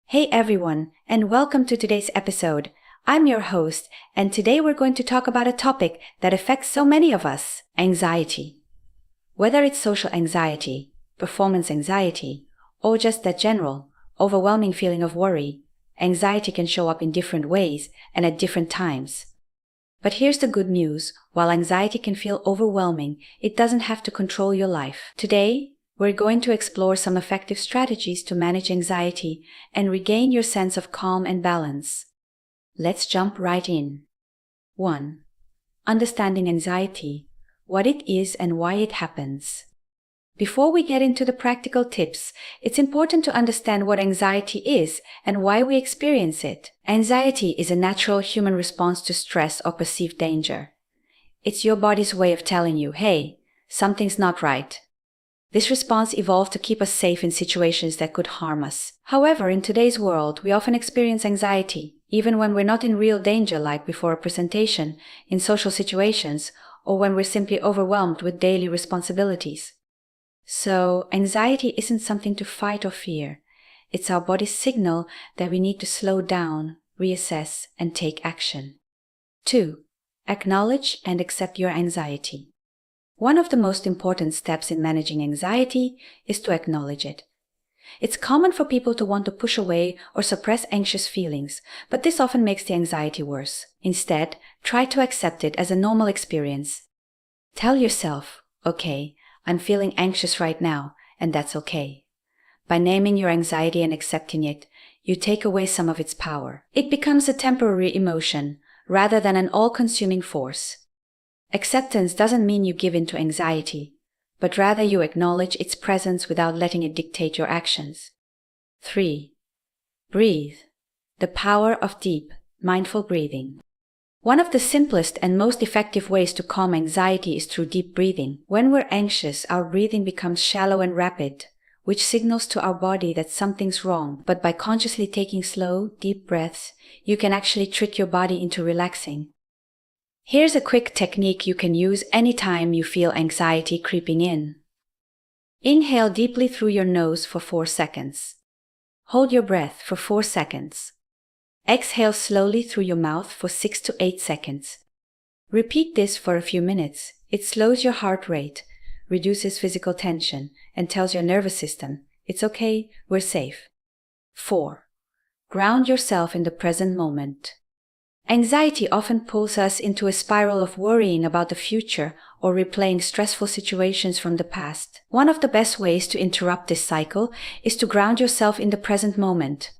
Hey everyone, and welcome to today's episode. I'm your host, and today we're going to talk about a topic that affects so many of us, anxiety. Whether it's social anxiety, performance anxiety, or just that general, overwhelming feeling of worry, anxiety can show up in different ways and at different times. But here's the good news: while anxiety can feel overwhelming, it doesn't have to control your life. Today, we're going to explore some effective strategies to manage anxiety and regain your sense of calm and balance. Let's jump right in. 1. Understanding anxiety, what it is and why it happens. Before we get into the practical tips, it's important to understand what anxiety is and why we experience it. Anxiety is a natural human response to stress or perceived danger. It's your body's way of telling you, hey, something's not right. This response evolved to keep us safe in situations that could harm us. However, in today's world, we often experience anxiety, even when we're not in real danger, like before a presentation, in social situations, or when we're simply overwhelmed with daily responsibilities. So, anxiety isn't something to fight or fear. It's our body's signal that we need to slow down, reassess, and take action. 2. Acknowledge and accept your anxiety. One of the most important steps in managing anxiety is to acknowledge it. It's common for people to want to push away or suppress anxious feelings, but this often makes the anxiety worse. Instead, try to accept it as a normal experience. Tell yourself, okay, I'm feeling anxious right now, and that's okay. By naming your anxiety and accepting it, you take away some of its power. It becomes a temporary emotion, rather than an all-consuming force. Acceptance doesn't mean you give in to anxiety, but rather you acknowledge its presence without letting it dictate your actions. 3. Breathe. The power of deep, mindful breathing. One of the simplest and most effective ways to calm anxiety is through deep breathing. When we're anxious, our breathing becomes shallow and rapid, which signals to our body that something's wrong. But by consciously taking slow, deep breaths, you can actually trick your body into relaxing. Here's a quick technique you can use anytime you feel anxiety creeping in. Inhale deeply through your nose for 4 seconds. Hold your breath for 4 seconds. Exhale slowly through your mouth for 6 to 8 seconds. Repeat this for a few minutes. It slows your heart rate, reduces physical tension, and tells your nervous system, it's okay, we're safe. 4. Ground yourself in the present moment. Anxiety often pulls us into a spiral of worrying about the future or replaying stressful situations from the past. One of the best ways to interrupt this cycle is to ground yourself in the present moment.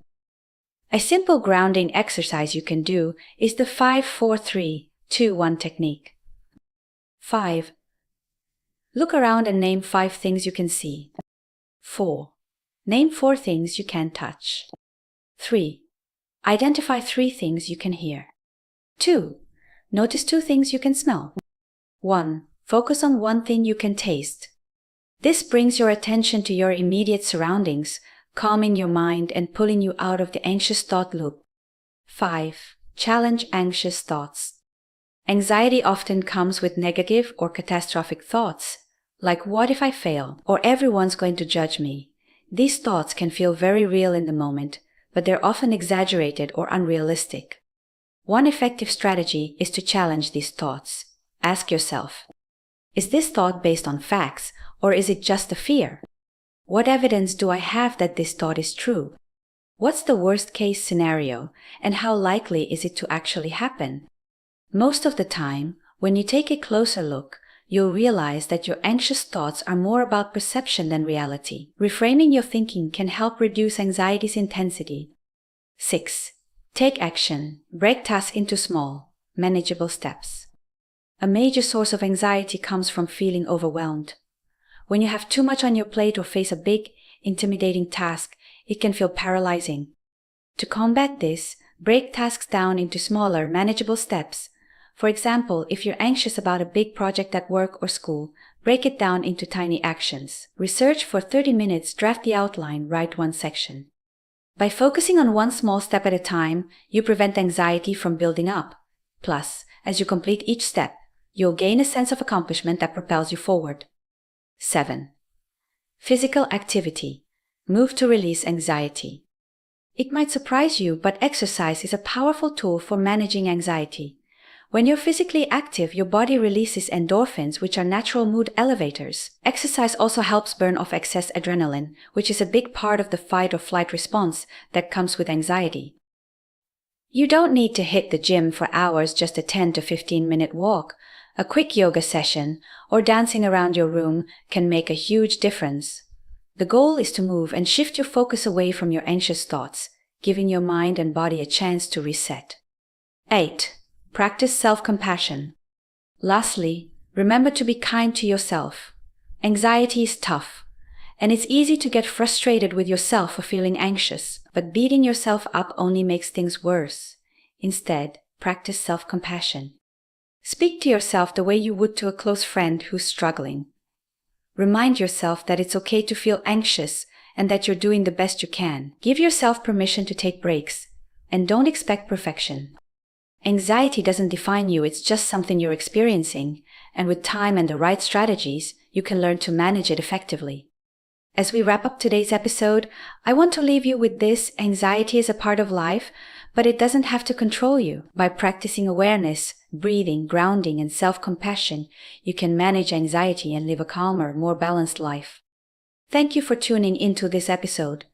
A simple grounding exercise you can do is the 5-4-3-2-1 technique. 5. Look around and name 5 things you can see. 4. Name 4 things you can touch. 3. Identify 3 things you can hear. 2. Notice 2 things you can smell. 1. Focus on 1 thing you can taste. This brings your attention to your immediate surroundings, calming your mind and pulling you out of the anxious thought loop. 5. Challenge anxious thoughts. Anxiety often comes with negative or catastrophic thoughts, like what if I fail, or everyone's going to judge me. These thoughts can feel very real in the moment, but they're often exaggerated or unrealistic. One effective strategy is to challenge these thoughts. Ask yourself, is this thought based on facts, or is it just a fear? What evidence do I have that this thought is true? What's the worst-case scenario, and how likely is it to actually happen? Most of the time, when you take a closer look, you'll realize that your anxious thoughts are more about perception than reality. Reframing your thinking can help reduce anxiety's intensity. 6. Take action. Break tasks into small, manageable steps. A major source of anxiety comes from feeling overwhelmed. When you have too much on your plate or face a big, intimidating task, it can feel paralyzing. To combat this, break tasks down into smaller, manageable steps. For example, if you're anxious about a big project at work or school, break it down into tiny actions. Research for 30 minutes, draft the outline, write 1 section. By focusing on 1 small step at a time, you prevent anxiety from building up. Plus, as you complete each step, you'll gain a sense of accomplishment that propels you forward. 7. Physical activity. Move to release anxiety. It might surprise you, but exercise is a powerful tool for managing anxiety. When you're physically active, your body releases endorphins, which are natural mood elevators. Exercise also helps burn off excess adrenaline, which is a big part of the fight or flight response that comes with anxiety. You don't need to hit the gym for hours, just a 10 to 15-minute walk. A quick yoga session or dancing around your room can make a huge difference. The goal is to move and shift your focus away from your anxious thoughts, giving your mind and body a chance to reset. 8. Practice self-compassion. Lastly, remember to be kind to yourself. Anxiety is tough, and it's easy to get frustrated with yourself for feeling anxious, but beating yourself up only makes things worse. Instead, practice self-compassion. Speak to yourself the way you would to a close friend who's struggling. Remind yourself that it's okay to feel anxious and that you're doing the best you can. Give yourself permission to take breaks, and don't expect perfection. Anxiety doesn't define you, it's just something you're experiencing, and with time and the right strategies, you can learn to manage it effectively. As we wrap up today's episode, I want to leave you with this: anxiety is a part of life, but it doesn't have to control you. By practicing awareness, breathing, grounding, and self-compassion, you can manage anxiety and live a calmer, more balanced life. Thank you for tuning into this episode.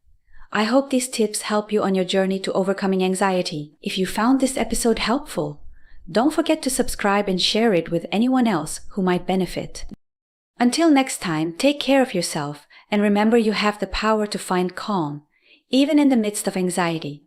I hope these tips help you on your journey to overcoming anxiety. If you found this episode helpful, don't forget to subscribe and share it with anyone else who might benefit. Until next time, take care of yourself and remember you have the power to find calm, even in the midst of anxiety.